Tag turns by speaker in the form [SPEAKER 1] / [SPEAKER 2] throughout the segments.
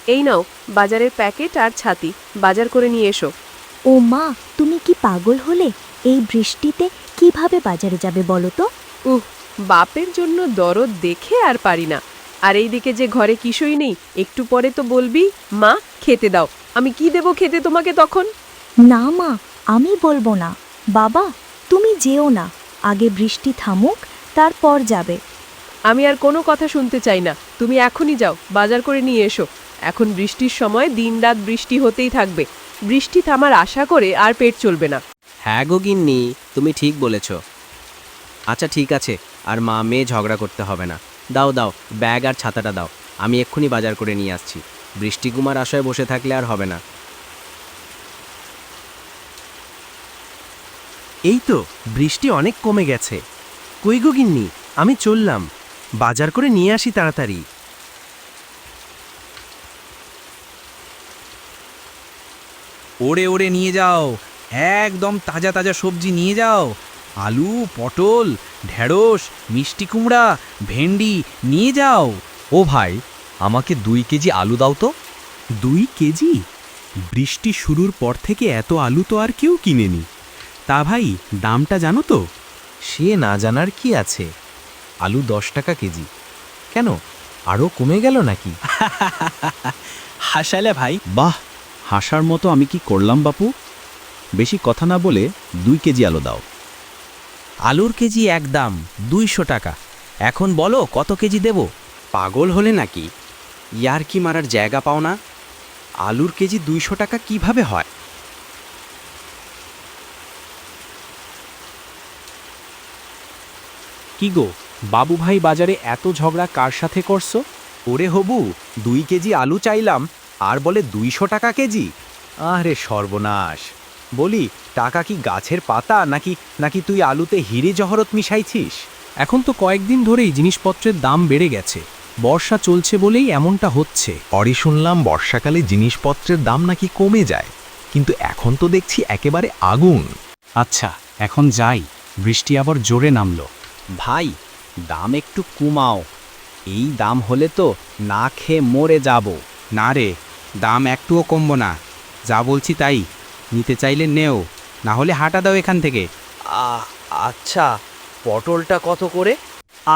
[SPEAKER 1] এই নাও বাজারের প্যাকেট আর ছাতি, বাজার করে নিয়ে এসো।
[SPEAKER 2] ও মা, তুমি কি পাগল হলে? এই বৃষ্টিতে কিভাবে বাজারে যাবে বলো তো?
[SPEAKER 1] বাপের জন্য দরদ দেখে আর পারি না। আর এইদিকে যে ঘরে কিছুই নেই, একটু পরে তো বলবি মা খেতে দাও, আমি কি দেব খেতে তোমাকে তখন?
[SPEAKER 2] না মা, আমি বলবো না। বাবা, তুমি যেও না, আগে বৃষ্টি থামুক, তারপর যাবে।
[SPEAKER 1] আমি আর কোনো কথা শুনতে চাই না, তুমি এখনই যাও বাজার করে নিয়ে এসো। এখন বৃষ্টির সময় দিনরাত বৃষ্টি হতেই থাকবে, বৃষ্টি থামার আশা করে আর পেট চলবে না।
[SPEAKER 3] হ্যাঁ গো গিন্নি, তুমি ঠিক বলেছ। আচ্ছা ঠিক আছে, আর মা মেয়ে ঝগড়া করতে হবে না। দাও দাও, ব্যাগ আর ছাতাটা দাও, আমি এক্ষুনি বাজার করে নিয়ে আসছি। বৃষ্টি কুমার আশায় বসে থাকলে আর হবে না।
[SPEAKER 4] এই তো বৃষ্টি অনেক কমে গেছে। কই গো গিন্নি, আমি চললাম, বাজার করে নিয়ে আসি তাড়াতাড়ি।
[SPEAKER 5] ওরে ওরে নিয়ে যাও, একদম তাজা তাজা সবজি নিয়ে যাও। আলু, পটল, ঢেঁড়স, মিষ্টি কুমড়া, ভেন্ডি নিয়ে যাও।
[SPEAKER 6] ও ভাই, আমাকে 2 কেজি আলু দাও তো।
[SPEAKER 4] 2 কেজি? বৃষ্টি শুরুর পর থেকে এত আলু তো আর কেউ কিনেনি। তা ভাই, দামটা জানো তো?
[SPEAKER 6] সে না জানার কি আছে, আলু 10 টাকা কেজি। কেন, আরও কমে গেল নাকি?
[SPEAKER 7] হাসালে ভাই, বাহ, হাসার মতো আমি কি করলাম বাপু? বেশি কথা না বলে 2 কেজি আলু দাও।
[SPEAKER 5] আলুর কেজি একদম 200 টাকা। এখন বলো কত কেজি দেব?
[SPEAKER 3] পাগল হলে নাকি? ইয়ার কি মারার জায়গা পাও না? আলুর কেজি 200 টাকা কিভাবে হয়?
[SPEAKER 8] কি গো বাবু ভাই, বাজারে এত ঝগড়া কার সাথে করছো?
[SPEAKER 6] ওরে হবু, 2 কেজি আলু চাইলাম আর বলে 200 টাকা কেজি। আরে সর্বনাশ! বলি, টাকা কি গাছের পাতা নাকি নাকি তুই আলুতে হিরে জহরত মিশাইছিস?
[SPEAKER 8] এখন তো কয়েকদিন ধরেই জিনিসপত্রের দাম বেড়ে গেছে, বর্ষা চলছে বলেই এমনটা হচ্ছে।
[SPEAKER 6] অরি শুনলাম বর্ষাকালে জিনিসপত্রের দাম নাকি কমে যায়, কিন্তু এখন তো দেখছি একেবারে আগুন।
[SPEAKER 8] আচ্ছা, এখন যাই, বৃষ্টি আবার জোরে নামলো।
[SPEAKER 3] ভাই, দাম একটু কমাও। এই দাম হলে তো না খেয়ে মরে যাব।
[SPEAKER 5] না রে, দাম একটুও কমবো না, যা বলছি তাই। নিতে চাইলে নেও, না হলে হাঁটা দাও এখান থেকে।
[SPEAKER 3] আচ্ছা, পটলটা কত করে?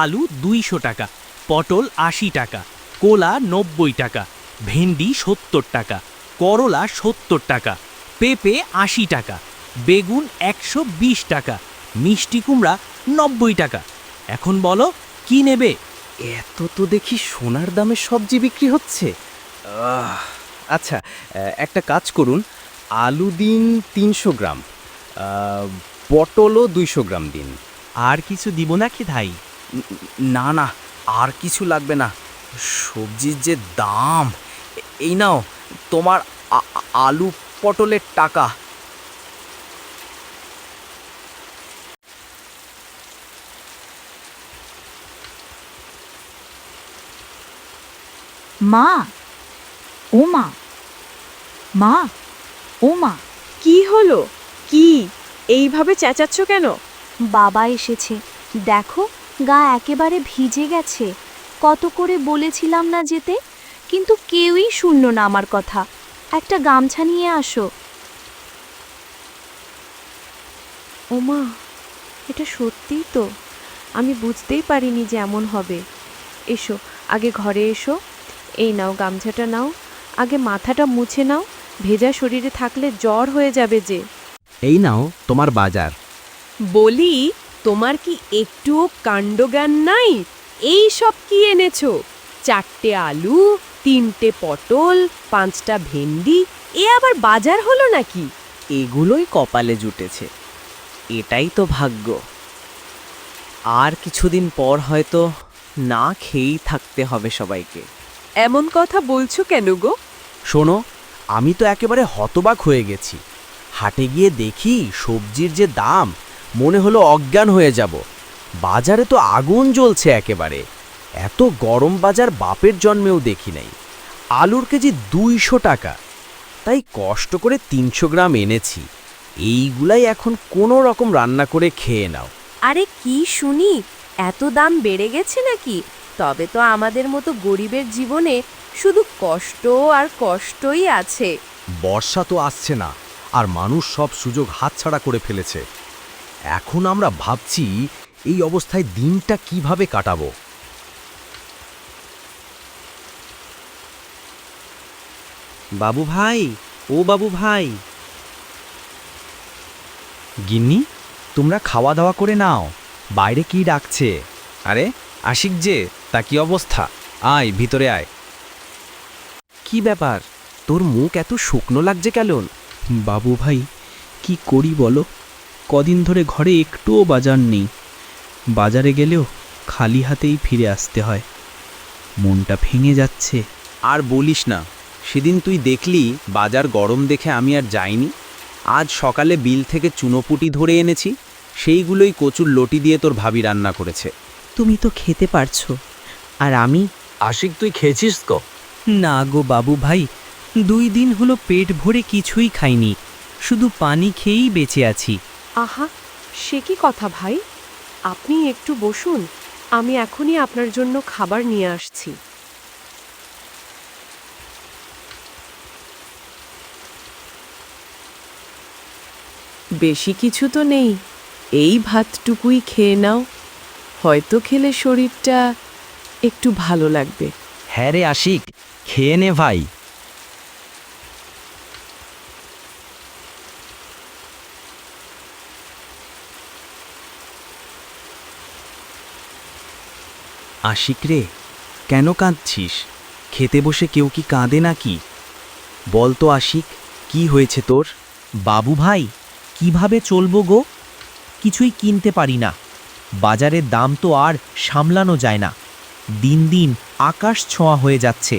[SPEAKER 9] আলু 200 টাকা, পটল 80 টাকা, কোলা 90 টাকা, ভেন্ডি 70 টাকা, করলা 70 টাকা, পেঁপে 80 টাকা, বেগুন 120 টাকা, মিষ্টি কুমড়া 90 টাকা। এখন বলো কি নেবে?
[SPEAKER 3] এত তো দেখি সোনার দামে সবজি বিক্রি হচ্ছে। আচ্ছা, একটা কাজ করুন, আলু দিন 300 গ্রাম, পটলও 200 গ্রাম দিন।
[SPEAKER 9] আর কিছু দিব নাকি ভাই?
[SPEAKER 3] না না, আর কিছু লাগবে না। সবজির যে দাম! এই নাও তোমার আলু পটলের টাকা।
[SPEAKER 2] মা, ও মা, মা, ও মা।
[SPEAKER 1] কি হলো? কি এইভাবে চেঁচাচ্ছ কেন?
[SPEAKER 2] বাবা এসেছে, দেখো, গা একেবারে ভিজে গেছে। কত করে বলেছিলাম না যেতে, কিন্তু কেউই শুনলো না আমার কথা। একটা গামছা নিয়ে আসো।
[SPEAKER 1] ওমা, এটা সত্যিই তো, আমি বুঝতেই পারিনি যে এমন হবে। এসো, আগে ঘরে এসো। এই নাও গামছাটা নাও, আগে মাথাটা মুছে নাও, ভেজা শরীরে থাকলে জ্বর হয়ে যাবে যে।
[SPEAKER 4] এই নাও তোমার বাজার।
[SPEAKER 1] বলি, তোমার কি একটুও কাণ্ডজ্ঞান নাই? এই সব কি এনেছো? 4টে আলু, 3টে পটল, 5টা ভেন্ডি, এ আবার বাজার হলো নাকি?
[SPEAKER 3] এগুলোই কপালে জুটেছে, এটাই তো ভাগ্য। আর কিছুদিন পর হয়তো না খেয়েই থাকতে হবে সবাইকে।
[SPEAKER 1] এমন কথা বলছো কেন গো?
[SPEAKER 3] শোনো, আমি তো একেবারে হতবাক হয়ে গেছি। হাটে গিয়ে দেখি সবজির যে দাম, মনে হলো অজ্ঞান হয়ে যাব। বাজারে তো আগুন জ্বলছে একেবারে। এত গরম বাজার বাপের জন্মেও দেখি নাই। আলুর কেজি 200 টাকা, তাই কষ্ট করে 300 গ্রাম এনেছি। এইগুলাই এখন কোনো রকম রান্না করে খেয়ে নাও।
[SPEAKER 1] আরে কি শুনি, এত দাম বেড়ে গেছে নাকি? তবে তো আমাদের মতো গরিবের জীবনে শুধু কষ্ট আর কষ্টই আছে।
[SPEAKER 3] বর্ষা তো আসছে না, আর মানুষ সব সুযোগ হাতছাড়া করে ফেলেছে। এখন আমরা ভাবছি এই অবস্থায় দিনটা কিভাবে কাটাবো।
[SPEAKER 9] বাবু ভাই, ও বাবু ভাই।
[SPEAKER 3] গিন্নি, তোমরা খাওয়া দাওয়া করে নাও, বাইরে কি ডাকছে।
[SPEAKER 6] আরে আশিক যে, তা কি অবস্থা? আয় ভিতরে আয়।
[SPEAKER 3] কি ব্যাপার, তোর মুখ এত শুকনো লাগছে কেন?
[SPEAKER 9] বাবু ভাই, কি করি বলো? কদিন ধরে ঘরে একটুও বাজার নেই। বাজারে গেলেও খালি হাতেই ফিরে আসতে হয়। মনটা ভেঙে যাচ্ছে।
[SPEAKER 6] আর বলিস না, সেদিন তুই দেখলি বাজার গরম দেখে আমি আর যাইনি। আজ সকালে বিল থেকে চুনোপুটি ধরে এনেছি, সেইগুলোই কচুর লটি দিয়ে তোর ভাবি রান্না করেছে।
[SPEAKER 9] তুমি তো খেতে পারছো, আর আমি?
[SPEAKER 6] আশিক, তুই খেয়েছিস তো?
[SPEAKER 9] না গো বাবু ভাই, 2 দিন হলো পেট ভরে কিছুই খাইনি, শুধু পানি খেয়েই বেঁচে আছি।
[SPEAKER 1] আহা, সে কি কথা ভাই? আপনি একটু বসুন, আমি এখনই আপনার জন্য খাবার নিয়ে আসছি। বেশি কিছু তো নেই, এই ভাতটুকুই খেয়ে নাও, হয়তো খেলে শরীরটা একটু ভালো লাগবে।
[SPEAKER 3] হ্যাঁ রে আশিক, খেয়ে নে ভাই। আশিক রে, কেন কাঁদছিস? খেতে বসে কেউ কি কাঁদে নাকি? বল তো আশিক, কি হয়েছে তোর?
[SPEAKER 9] বাবু ভাই, কিভাবে চলবো গো? কিছুই কিনতে পারি না। বাজারের দাম তো আর সামলানো যায় না। দিন দিন আকাশ ছোঁয়া হয়ে যাচ্ছে।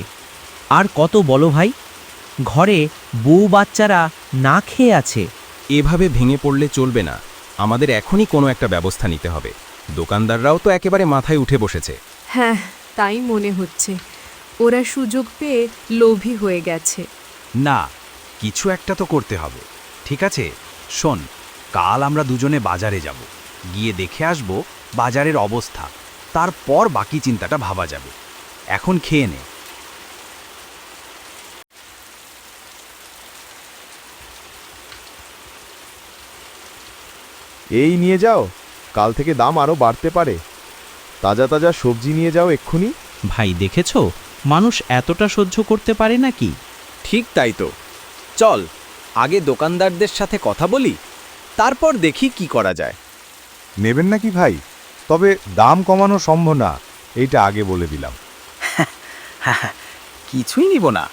[SPEAKER 9] আর কত বলো ভাই? ঘরে বউ বাচ্চারা না খেয়ে আছে।
[SPEAKER 6] এভাবে ভেঙে পড়লে চলবে না, আমাদের এখনই কোনো একটা ব্যবস্থা নিতে হবে। দোকানদাররাও তো একেবারে মাথায় উঠে বসেছে।
[SPEAKER 1] হ্যাঁ, তাই মনে হচ্ছে। ওরা সুযোগ পেয়ে লোভী হয়ে গেছে।
[SPEAKER 6] না, কিছু একটা তো করতে হবে। ঠিক আছে, শোন, কাল আমরা দুজনে বাজারে যাব, গিয়ে দেখে আসব বাজারের অবস্থা, তারপর বাকি চিন্তাটা ভাবা যাবে। এখন খেয়ে নে।
[SPEAKER 10] এই নিয়ে যাও, কাল থেকে দাম আরও বাড়তে পারে। তাজা তাজা সবজি নিয়ে যাও এক্ষুনি।
[SPEAKER 9] ভাই দেখেছো, মানুষ এতটা সহ্য করতে পারে নাকি?
[SPEAKER 6] ঠিক তাই তো। চল, আগে দোকানদারদের সাথে কথা বলি, তারপর দেখি কি করা যায়।
[SPEAKER 10] নেবেন নাকি ভাই? তবে দাম কমানো সম্ভব না, এইটা আগে বলে দিলাম।
[SPEAKER 6] কিছুই নিব না,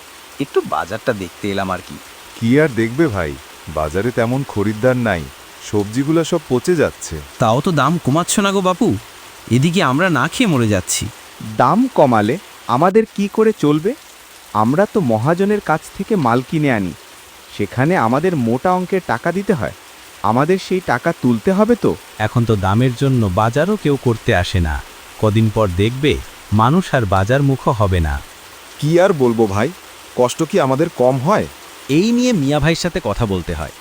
[SPEAKER 6] একটু বাজারটা দেখতে এলাম আর কি।
[SPEAKER 10] কি আর দেখবে ভাই, বাজারে তেমন খরিদ্দার নাই, সবজিগুলো সব পচে যাচ্ছে।
[SPEAKER 5] তাও তো দাম কমাচ্ছ না গো বাপু, এদিকে আমরা না খেয়ে মরে যাচ্ছি।
[SPEAKER 11] দাম কমালে আমাদের কি করে চলবে? আমরা তো মহাজনের কাছ থেকে মাল কিনে আনি, সেখানে আমাদের মোটা অঙ্কের টাকা দিতে হয়। আমাদের সেই টাকা তুলতে হবে তো।
[SPEAKER 7] এখন তো দামের জন্য বাজারও কেউ করতে আসে না। কদিন পর দেখবে মানুষ আর বাজার মুখো হবে না।
[SPEAKER 10] কি আর বলবো ভাই, কষ্ট কি আমাদের কম হয়?
[SPEAKER 3] এই নিয়ে মিয়া ভাইয়ের সাথে কথা বলতে হয়।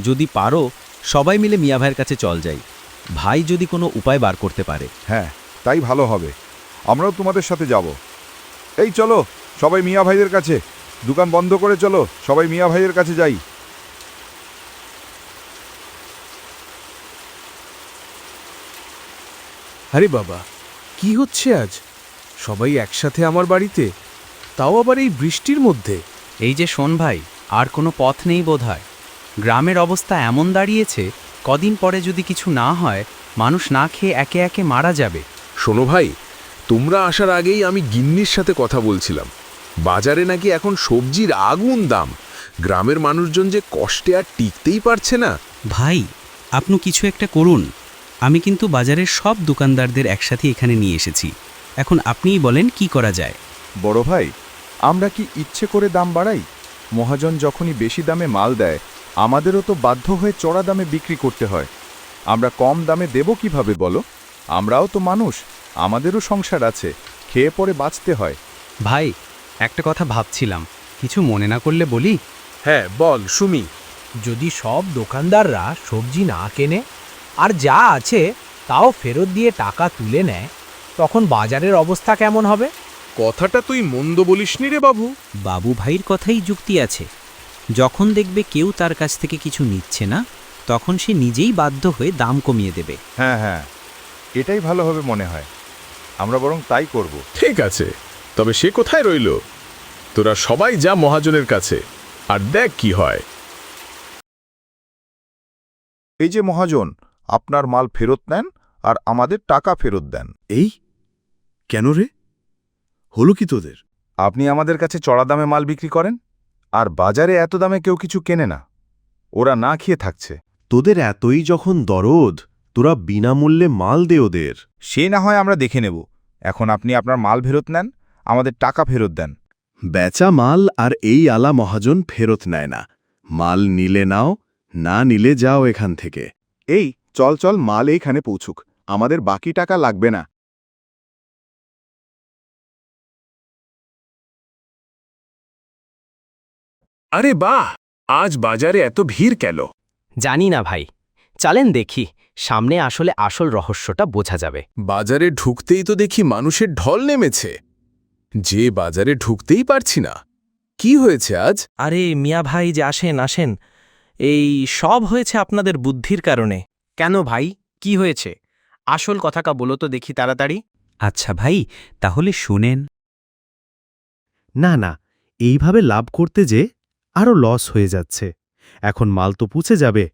[SPEAKER 3] যদি পারো সবাই মিলে মিয়া ভাইয়ের কাছে চল যাই, ভাই যদি কোনো উপায় বার করতে পারে।
[SPEAKER 10] হ্যাঁ, তাই ভালো হবে, আমরাও তোমাদের সাথে যাব। এই চলো সবাই মিয়া ভাইয়ের কাছে, দোকান বন্ধ করে চলো, সবাই মিয়া ভাইয়ের কাছে যাই।
[SPEAKER 8] আরে বাবা, কি হচ্ছে আজ? সবাই একসাথে আমার বাড়িতে, তাও আবার এই বৃষ্টির মধ্যে।
[SPEAKER 5] এই যে শোন ভাই, আর কোনো পথ নেই বোধহয়। গ্রামের অবস্থা এমন দাঁড়িয়েছে, কদিন পরে যদি কিছু না হয়, মানুষ না খেয়ে একে একে মারা যাবে।
[SPEAKER 12] শোনো ভাই, তোমরা আসার আগেই আমি গিন্নির সাথে কথা বলছিলাম। বাজারে নাকি এখন সবজির আগুন দাম, গ্রামের মানুষজন যে কষ্টে আর টিকতেই পারছে না।
[SPEAKER 9] ভাই, আপনি কিছু একটা করুন। আমি কিন্তু বাজারের সব দোকানদারদের একসাথে এখানে নিয়ে এসেছি। এখন আপনিই বলেন কি করা যায়।
[SPEAKER 10] বড় ভাই, আমরা কি ইচ্ছে করে দাম বাড়াই? মহাজন যখনই বেশি দামে মাল দেয়, আমাদেরও তো বাধ্য হয়ে চড়া দামে বিক্রি করতে হয়। আমরা কম দামে দেব কিভাবে বলো? আমরাও তো মানুষ, আমাদেরও সংসার আছে, খেয়ে পরে বাঁচতে হয়।
[SPEAKER 5] ভাই, একটা কথা ভাবছিলাম, কিছু মনে না করলে বলি?
[SPEAKER 12] হ্যাঁ বল সুমি।
[SPEAKER 8] যদি সব দোকানদাররা সবজি না কেনে আর যা আছে তাও ফেরত দিয়ে টাকা তুলে নেয়,
[SPEAKER 5] তখন বাজারের অবস্থা কেমন হবে?
[SPEAKER 12] কথাটা তুই মন্দ বলিসনি রে বাবু।
[SPEAKER 9] বাবু ভাইয়ের কথাই যুক্তি আছে। যখন দেখবে কেউ তার কাছ থেকে কিছু নিচ্ছে না, তখন সে নিজেই বাধ্য হয়ে দাম কমিয়ে দেবে।
[SPEAKER 10] হ্যাঁ হ্যাঁ, এটাই ভালো হবে মনে হয়। আমরা বরং তাই করব।
[SPEAKER 12] ঠিক আছে, তবে সে কোথায় রইল? তোরা সবাই যা মহাজনের কাছে, আর দেখ কি হয়।
[SPEAKER 10] এই যে মহাজন, আপনার মাল ফেরত নেন আর আমাদের টাকা ফেরত দেন।
[SPEAKER 8] এই কেন রে? হলো কি তোদের?
[SPEAKER 10] আপনি আমাদের কাছে চড়া দামে মাল বিক্রি করেন, আর বাজারে এত দামে কেউ কিছু কেনে না। ওরা না খেয়ে থাকছে।
[SPEAKER 8] তোদের এতই যখন দরদ, তোরা বিনামূল্যে মাল দে ওদের।
[SPEAKER 11] সে না হয় আমরা দেখে নেব। এখন আপনি আপনার মাল ফেরত নেন, আমাদের টাকা ফেরত দেন।
[SPEAKER 8] বেচা মাল আর এই আলা মহাজন ফেরত নেয় না। মাল নিলে নাও, না নিলে যাও এখান থেকে।
[SPEAKER 10] এই চল চল, মাল এইখানে পৌঁছুক, আমাদের বাকি টাকা লাগবে না।
[SPEAKER 12] আরে বাহ, আজ বাজারে এত ভিড় কেন?
[SPEAKER 3] জানি না ভাই, চলেন দেখি, সামনে আসলে আসল রহস্যটা বোঝা যাবে।
[SPEAKER 12] বাজারে ঢুকতেই তো দেখি মানুষের ঢল নেমেছে, যে বাজারে ঢুকতেই পারছি না। কি হয়েছে আজ?
[SPEAKER 9] আরে মিয়া ভাই যে আসেন আসেন, এই সব হয়েছে আপনাদের বুদ্ধির কারণে।
[SPEAKER 3] কেন ভাই, কি হয়েছে? আসল কথাটা বলো তো দেখি তাড়াতাড়ি।
[SPEAKER 4] আচ্ছা ভাই, তাহলে শুনেন।
[SPEAKER 8] না না, এইভাবে লাভ করতে যে আরও লস হয়ে যাচ্ছে। এখন মাল তো পুছে যাবে।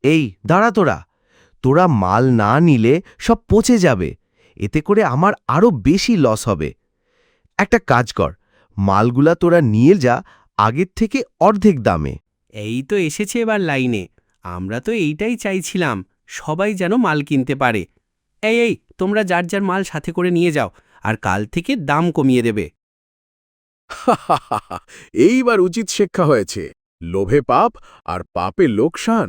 [SPEAKER 3] এই দাঁড়া, তোরা মাল না নিলে সব পচে যাবে, এতে করে আমার আরও বেশি লস হবে। একটা কাজ কর, মালগুলা তোরা নিয়ে যা আগের থেকে অর্ধেক দামে।
[SPEAKER 9] এই তো এসেছে এবার লাইনে। আমরা তো এইটাই চাইছিলাম, সবাই যেন মাল কিনতে পারে। এই তোমরা যার যার মাল সাথে করে নিয়ে যাও, আর কাল থেকে দাম কমিয়ে দেবে।
[SPEAKER 12] এইবার উচিত শিক্ষা হয়েছে। লোভে পাপ আর পাপে লোকসান।